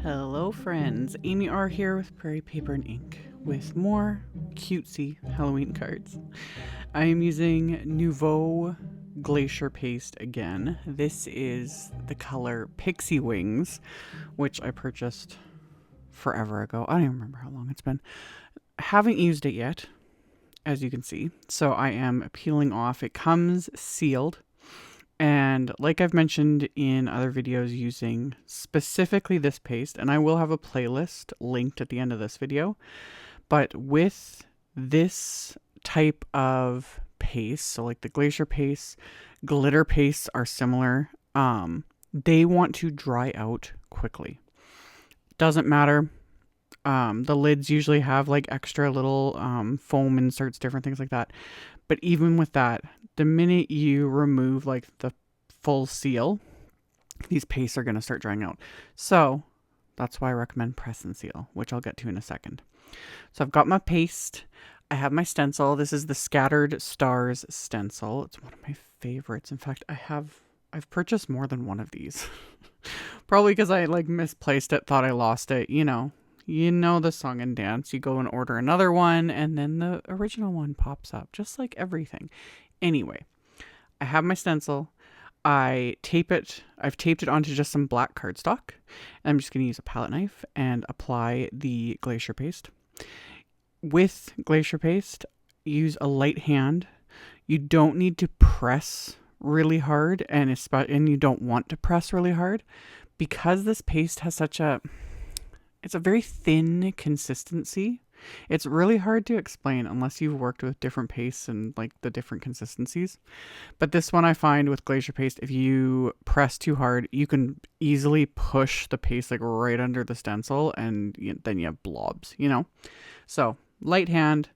Hello friends, AmyR here with Prairie Paper and Ink with more cutesy Halloween cards. I am using Nuvo Glacier paste again. This is the color Pixie Wings, which I purchased forever ago. I don't even remember how long it's been. I haven't used it yet, as you can see. So I am peeling off. It comes sealed. And like I've mentioned in other videos, using specifically this paste, and I will have a playlist linked at the end of this video, but with this type of paste, so like the Glacier paste, glitter pastes are similar. They want to dry out quickly. Doesn't matter. The lids usually have like extra little foam inserts, different things like that. But even with that, the minute you remove like the full seal, these pastes are going to start drying out. So that's why I recommend press and seal, which I'll get to in a second. So I've got my paste. I have my stencil. This is the Scattered Stars stencil. It's one of my favorites. In fact, I've purchased more than one of these. Probably because I like misplaced it, thought I lost it, you know the song and dance. You go and order another one and then the original one pops up, just like everything. Anyway, I have my stencil. I've taped it onto just some black cardstock. And I'm just going to use a palette knife and apply the Glacier paste. With Glacier paste, use a light hand. You don't need to press really hard, and you don't want to press really hard because this paste has it's a very thin consistency. It's really hard to explain unless you've worked with different pastes and like the different consistencies. But this one I find with Glacier paste, if you press too hard, you can easily push the paste like right under the stencil and then you have blobs, So light hand,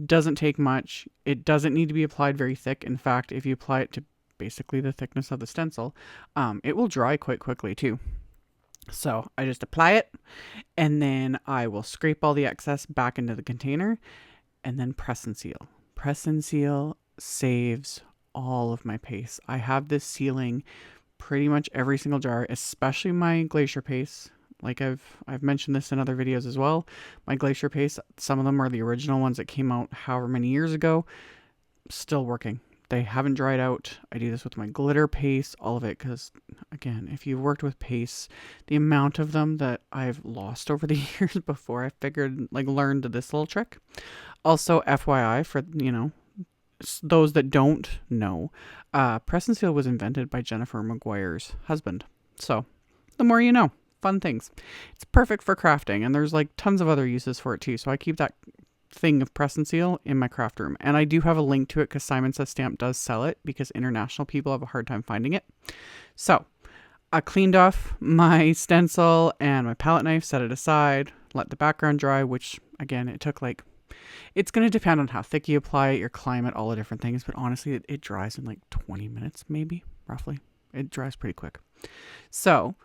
doesn't take much. It doesn't need to be applied very thick. In fact, if you apply it to basically the thickness of the stencil, it will dry quite quickly too. So I just apply it and then I will scrape all the excess back into the container and then press and seal. Press and seal saves all of my paste. I have this sealing pretty much every single jar, especially my Glacier paste. Like I've mentioned this in other videos as well. My Glacier paste, some of them are the original ones that came out however many years ago, still working. They haven't dried out. I do this with my glitter paste, all of it, because again, if you've worked with pastes, the amount of them that I've lost over the years before I learned this little trick. Also, FYI, for those that don't know, press and seal was invented by Jennifer Maguire's husband. So the more you know, fun things. It's perfect for crafting, and there's like tons of other uses for it too. So I keep that thing of press and seal in my craft room, and I do have a link to it because Simon Says Stamp does sell it because international people have a hard time finding it. So I cleaned off my stencil and my palette knife, set it aside, let the background dry, which again, it took it's going to depend on how thick you apply it, your climate, all the different things, but honestly it dries in like 20 minutes maybe, roughly. It dries pretty quick. So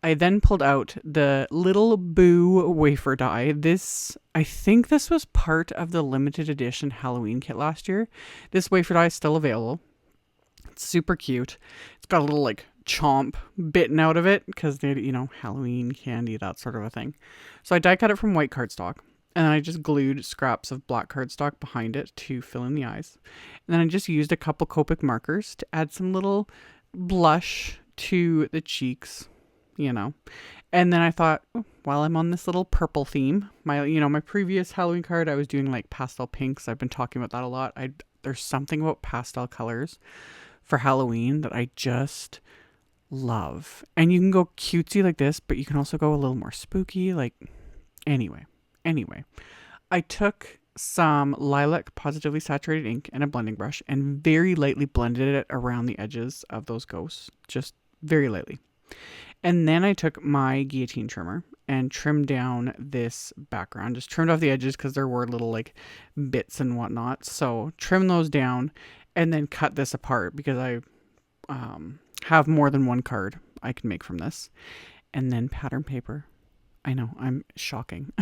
I then pulled out the Little Boo wafer die. I think this was part of the limited edition Halloween kit last year. This wafer die is still available. It's super cute. It's got a little like chomp bitten out of it because they, Halloween candy, that sort of a thing. So I die cut it from white cardstock, and I just glued scraps of black cardstock behind it to fill in the eyes. And then I just used a couple Copic markers to add some little blush to the cheeks. And then I thought, while I'm on this little purple theme, my previous Halloween card, I was doing like pastel pinks. I've been talking about that a lot. There's something about pastel colors for Halloween that I just love. And you can go cutesy like this, but you can also go a little more spooky. Anyway, I took some lilac positively saturated ink and a blending brush and very lightly blended it around the edges of those ghosts, just very lightly. And then I took my guillotine trimmer and trimmed down this background. Just trimmed off the edges because there were little like bits and whatnot. So trim those down and then cut this apart because I have more than one card I can make from this. And then pattern paper. I know, I'm shocking.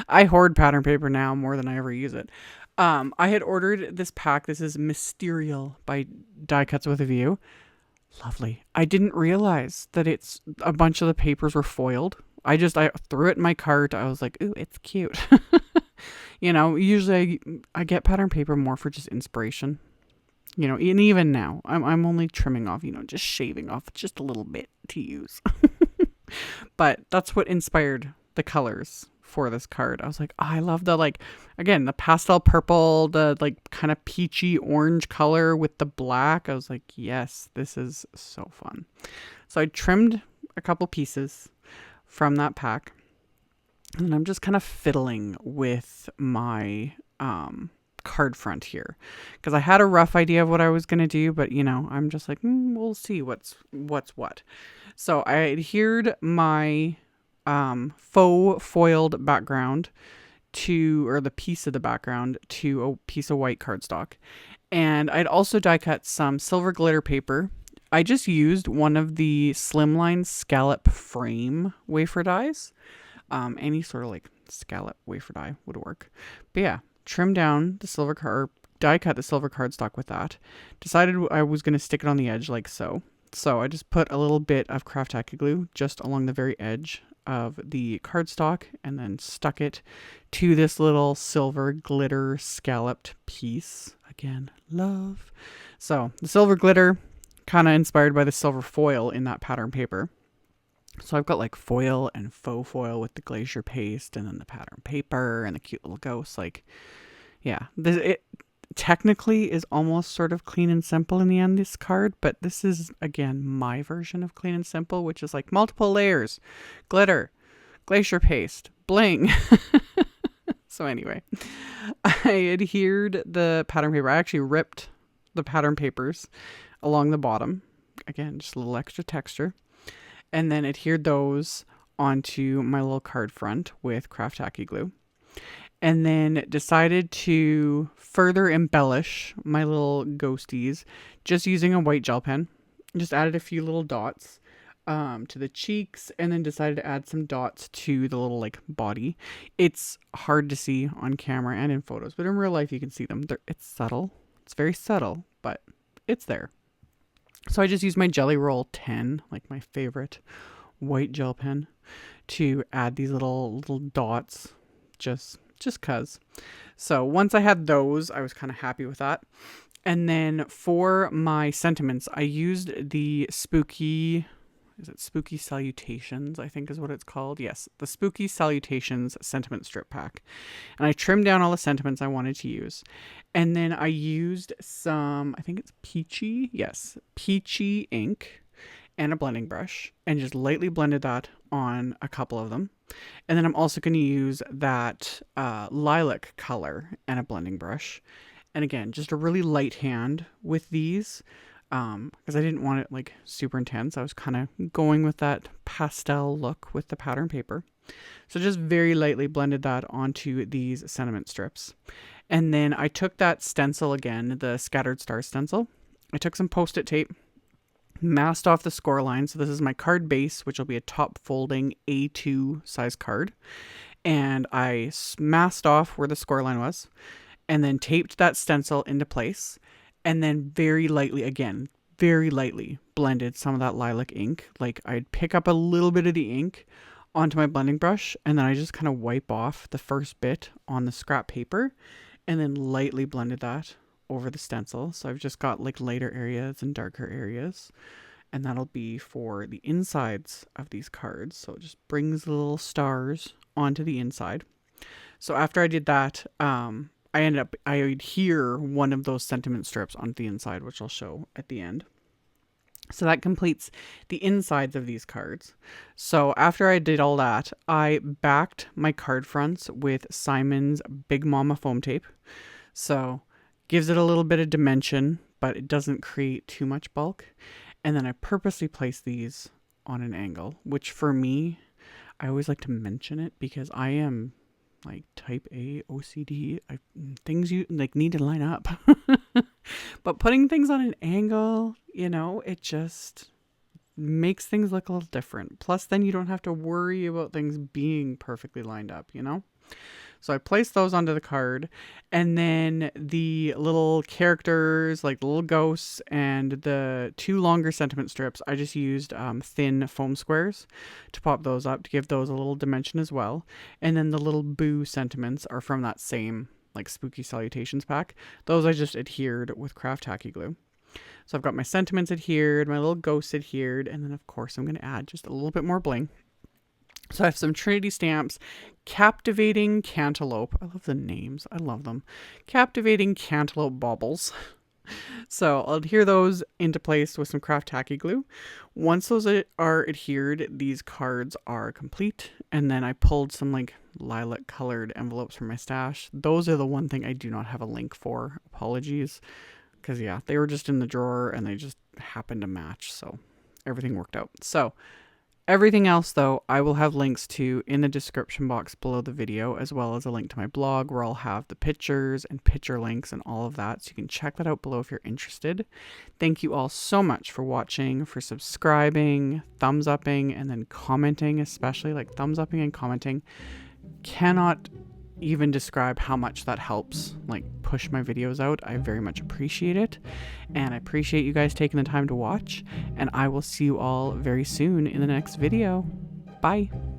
I hoard pattern paper now more than I ever use it. I had ordered this pack. This is Mysterial by Die Cuts with a View. Lovely. I didn't realize that it's a bunch of the papers were foiled. I threw it in my cart. I was like, ooh, it's cute. Usually I get pattern paper more for just inspiration. And even now, I'm only trimming off, just shaving off just a little bit to use. But that's what inspired the colors for this card. I was like, oh, I love the, again, the pastel purple, the kind of peachy orange color with the black. I was like, yes, this is so fun. So I trimmed a couple pieces from that pack, and I'm just kind of fiddling with my card front here, because I had a rough idea of what I was going to do, but I'm just like, we'll see what's what. So I adhered my faux foiled background or the piece of the background to a piece of white cardstock. And I'd also die cut some silver glitter paper. I just used one of the SLIMLINE scallop frame wafer dies. Any sort of scallop wafer die would work. But yeah, trim down the silver card, die cut the silver cardstock with that. Decided I was going to stick it on the edge like so. So I just put a little bit of TACKY glue just along the very edge of the cardstock, and then stuck it to this little silver glitter scalloped piece. Again, love. So the silver glitter, kind of inspired by the silver foil in that pattern paper. So I've got foil and faux foil with the Glacier paste, and then the pattern paper and the cute little ghosts. Yeah, it technically is almost sort of clean and simple in the end, this card, but this is, again, my version of clean and simple, which is multiple layers, glitter, Glacier paste, bling. So anyway, I adhered the pattern paper. I actually ripped the pattern papers along the bottom. Again, just a little extra texture. And then adhered those onto my little card front with TACKY glue. And then decided to further embellish my little ghosties just using a white gel pen. Just added a few little dots to the cheeks, and then decided to add some dots to the little body. It's hard to see on camera and in photos, but in real life you can see them. It's subtle. It's very subtle, but it's there. So I just used my Jelly Roll 10, my favorite white gel pen, to add these little dots, just cuz. So once I had those, I was kind of happy with that. And then for my sentiments, I used the Spooky Salutations, I think is what it's called. Yes, the Spooky Salutations sentiment strip pack. And I trimmed down all the sentiments I wanted to use. And then I used some, I think it's PIXIE. Yes, PIXIE ink and a blending brush, and just lightly blended that on a couple of them. And then I'm also going to use that lilac color and a blending brush. And again, just a really light hand with these, because I didn't want it super intense. I was kind of going with that pastel look with the pattern paper. So just very lightly blended that onto these sentiment strips. And then I took that stencil again, the Scattered Star stencil. I took some Post-it tape, masked off the score line. So this is my card base, which will be a top folding A2 size card. And I masked off where the score line was, and then taped that stencil into place. And then very lightly blended some of that lilac ink. I'd pick up a little bit of the ink onto my blending brush, and then I just kind of wipe off the first bit on the scrap paper, and then lightly blended that over the stencil. So I've just got lighter areas and darker areas, and that'll be for the insides of these cards. So it just brings the little stars onto the inside. So after I did that, I adhere one of those sentiment strips onto the inside, which I'll show at the end. So that completes the insides of these cards. So after I did all that, I backed my card fronts with Simon's Big Mama foam tape. So gives it a little bit of dimension, but it doesn't create too much bulk. And then I purposely placed these on an angle, which for me, I always like to mention it because I am type A OCD. Things you need to line up. But putting things on an angle, it just makes things look a little different. Plus then you don't have to worry about things being perfectly lined up, So I placed those onto the card, and then the little characters, like the little ghosts and the 2 longer sentiment strips, I just used thin foam squares to pop those up to give those a little dimension as well. And then the little boo sentiments are from that same like spooky salutations pack. Those I just adhered with craft tacky glue. So I've got my sentiments adhered, my little ghosts adhered, and then of course I'm going to add just a little bit more bling. So I have some Trinity stamps, Captivating Cantaloupe. I love the names. I love them. Captivating Cantaloupe Baubles. So I'll adhere those into place with some craft tacky glue. Once those are adhered, these cards are complete. And then I pulled some like lilac colored envelopes from my stash. Those are the one thing I do not have a link for. Apologies. Because yeah, they were just in the drawer and they just happened to match. So everything worked out. So everything else though, I will have links to in the description box below the video, as well as a link to my blog where I'll have the pictures and picture links and all of that. So you can check that out below if you're interested. Thank you all so much for watching, for subscribing, thumbs upping, and then commenting, especially like thumbs upping and commenting. Cannot even describe how much that helps like push my videos out. I very much appreciate it, and I appreciate you guys taking the time to watch, and I will see you all very soon in the next video. Bye.